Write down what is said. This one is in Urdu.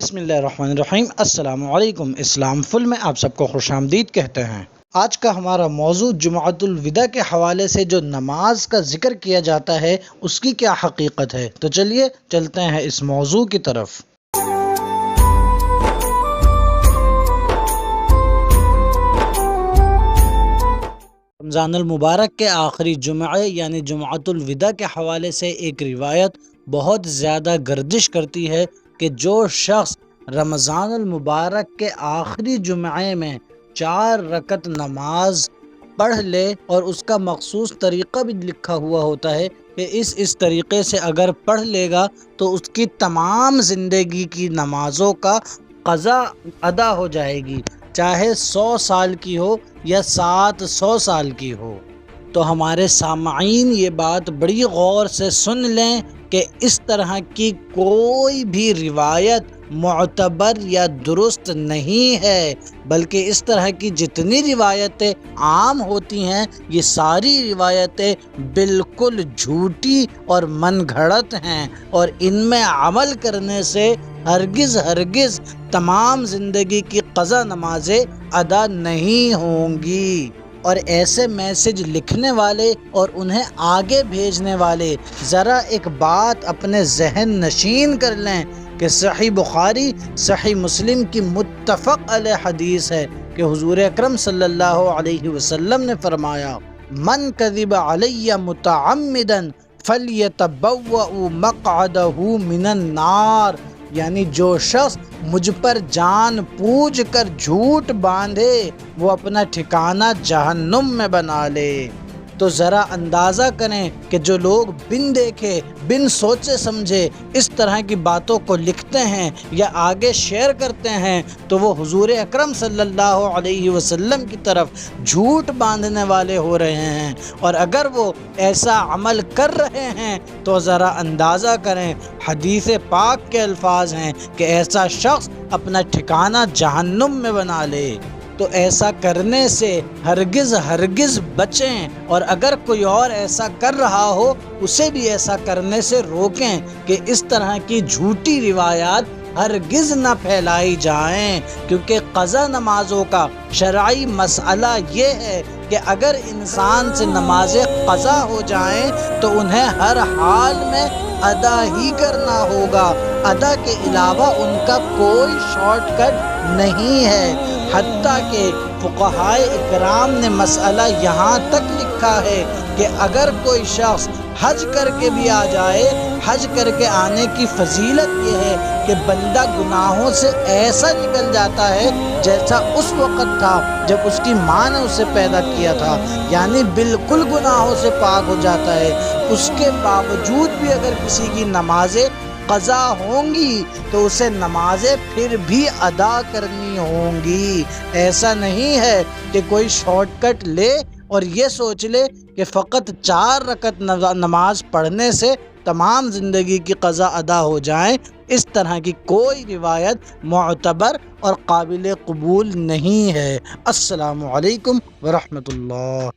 بسم اللہ الرحمن الرحیم۔ السلام علیکم۔ اسلام فل میں آپ سب کو خوش آمدید کہتے ہیں۔ آج کا ہمارا موضوع جمعۃ الوداع کے حوالے سے جو نماز کا ذکر کیا جاتا ہے اس کی کیا حقیقت ہے، تو چلیے چلتے ہیں اس موضوع کی طرف۔ رمضان المبارک کے آخری جمعے یعنی جمعۃ الوداع کے حوالے سے ایک روایت بہت زیادہ گردش کرتی ہے کہ جو شخص رمضان المبارک کے آخری جمعے میں 4 رکعت نماز پڑھ لے، اور اس کا مخصوص طریقہ بھی لکھا ہوا ہوتا ہے کہ اس طریقے سے اگر پڑھ لے گا تو اس کی تمام زندگی کی نمازوں کا قضا ادا ہو جائے گی، چاہے 100 سال کی ہو یا 700 سال کی ہو۔ تو ہمارے سامعین یہ بات بڑی غور سے سن لیں کہ اس طرح کی کوئی بھی روایت معتبر یا درست نہیں ہے، بلکہ اس طرح کی جتنی روایتیں عام ہوتی ہیں یہ ساری روایتیں بالکل جھوٹی اور من گھڑت ہیں، اور ان میں عمل کرنے سے ہرگز تمام زندگی کی قضا نمازیں ادا نہیں ہوں گی۔ اور ایسے میسج لکھنے والے اور انہیں آگے بھیجنے والے ذرا ایک بات اپنے ذہن نشین کر لیں کہ صحیح بخاری صحیح مسلم کی متفق علیہ حدیث ہے کہ حضور اکرم صلی اللہ علیہ وسلم نے فرمایا، من کذب علی متعمدا فلیتبوأ مقعدہ من النار، یعنی جو شخص مجھ پر جان بوجھ کر جھوٹ باندھے وہ اپنا ٹھکانہ جہنم میں بنا لے۔ تو ذرا اندازہ کریں کہ جو لوگ بن دیکھے بن سوچے سمجھے اس طرح کی باتوں کو لکھتے ہیں یا آگے شیئر کرتے ہیں تو وہ حضور اکرم صلی اللہ علیہ وسلم کی طرف جھوٹ باندھنے والے ہو رہے ہیں، اور اگر وہ ایسا عمل کر رہے ہیں تو ذرا اندازہ کریں، حدیث پاک کے الفاظ ہیں کہ ایسا شخص اپنا ٹھکانہ جہنم میں بنا لے۔ تو ایسا کرنے سے ہرگز بچیں، اور اگر کوئی اور ایسا کر رہا ہو اسے بھی ایسا کرنے سے روکیں کہ اس طرح کی جھوٹی روایات ہرگز نہ پھیلائی جائیں، کیونکہ قضا نمازوں کا شرعی مسئلہ یہ ہے کہ اگر انسان سے نمازیں قضا ہو جائیں تو انہیں ہر حال میں ادا ہی کرنا ہوگا، ادا کے علاوہ ان کا کوئی شارٹ کٹ نہیں ہے۔ حتیٰ کہ فقہائے اکرام نے مسئلہ یہاں تک لکھا ہے کہ اگر کوئی شخص حج کر کے بھی آ جائے، حج کر کے آنے کی فضیلت یہ ہے کہ بندہ گناہوں سے ایسا نکل جاتا ہے جیسا اس وقت تھا جب اس کی ماں نے اسے پیدا کیا تھا، یعنی بالکل گناہوں سے پاک ہو جاتا ہے۔ اس کے باوجود بھی اگر کسی کی نمازیں قضا ہوں گی تو اسے نمازیں پھر بھی ادا کرنی ہوں گی۔ ایسا نہیں ہے کہ کوئی شارٹ کٹ لے اور یہ سوچ لے کہ فقط 4 رکعت نماز پڑھنے سے تمام زندگی کی قضا ادا ہو جائیں۔ اس طرح کی کوئی روایت معتبر اور قابل قبول نہیں ہے۔ السلام علیکم ورحمۃ اللہ۔